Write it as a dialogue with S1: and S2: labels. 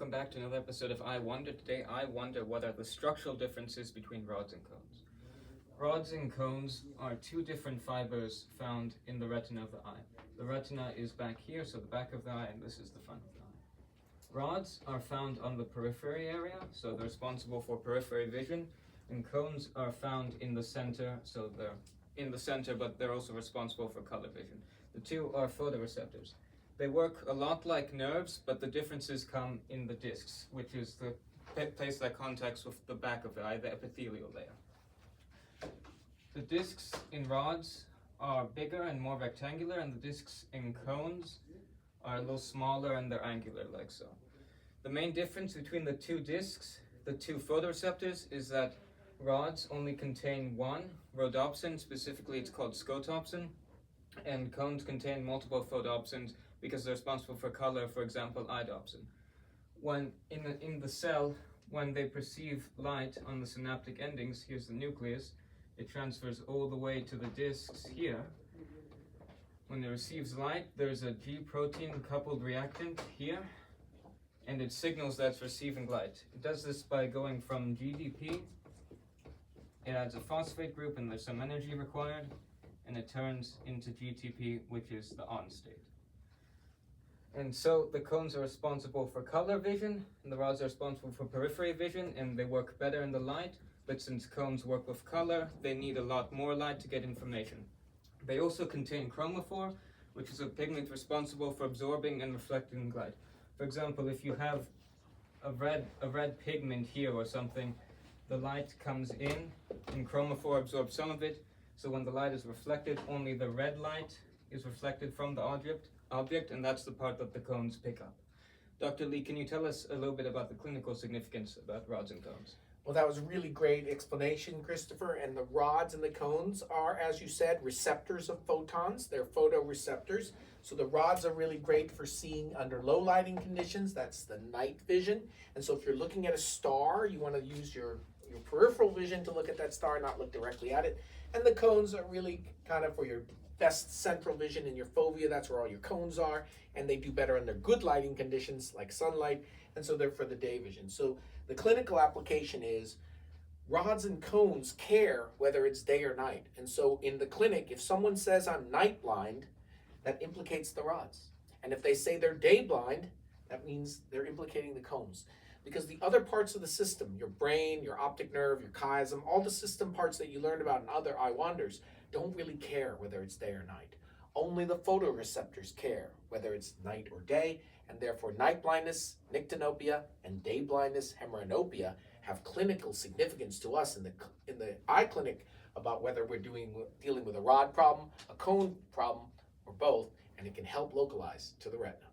S1: welcome back to another episode of EyeWonder. Today I wonder what are the structural differences between rods and cones. Rods and cones are two different fibers found in the retina of the eye. The retina is back here, so the back of the eye, and this is the front of the eye. Rods are found on the periphery area, so they're responsible for periphery vision, and cones are found in the center, so they're in the center, but they're also responsible for color vision. The two are photoreceptors. They work a lot like nerves, but the differences come in the discs, which is the place that contacts with the back of the eye, the epithelial layer. The discs in rods are bigger and more rectangular, and the discs in cones are a little smaller and they're angular, like so. The main difference between the two discs, the two photoreceptors, is that rods only contain one rhodopsin, specifically it's called scotopsin, and cones contain multiple photopsins because they're responsible for color, for example, iodopsin. When in the cell, when they perceive light on the synaptic endings, here's the nucleus, it transfers all the way to the discs here. When it receives light, there's a G protein coupled reactant here, and it signals that it's receiving light. It does this by going from GDP, it adds a phosphate group and there's some energy required, and it turns into GTP, which is the on state. And so the cones are responsible for color vision, and the rods are responsible for periphery vision, and they work better in the light, but since cones work with color, they need a lot more light to get information. They also contain chromophore, which is a pigment responsible for absorbing and reflecting light. For example, if you have a red pigment here or something, the light comes in, and chromophore absorbs some of it, so when the light is reflected, only the red light is reflected from the object, and that's the part that the cones pick up. Dr. Lee, can you tell us a little bit about the clinical significance about rods and cones?
S2: Well, that was a really great explanation, Christopher. And the rods and the cones are, as you said, receptors of photons. They're photoreceptors. So the rods are really great for seeing under low lighting conditions. That's the night vision. And so if you're looking at a star, you want to use your peripheral vision to look at that star, not look directly at it. And the cones are really kind of for your best central vision in your fovea. That's where all your cones are, and they do better under good lighting conditions like sunlight, and so they're for the day vision. So the clinical application is rods and cones care whether it's day or night. And so in the clinic, if someone says I'm night blind, that implicates the rods. And if they say they're day blind, that means they're implicating the cones. Because the other parts of the system, your brain, your optic nerve, your chiasm, all the system parts that you learned about in other EyeWonders don't really care whether it's day or night. Only the photoreceptors care whether it's night or day, and therefore night blindness, nyctanopia, and day blindness, hemianopia, have clinical significance to us in the eye clinic about whether we're dealing with a rod problem, a cone problem, or both, and it can help localize to the retina.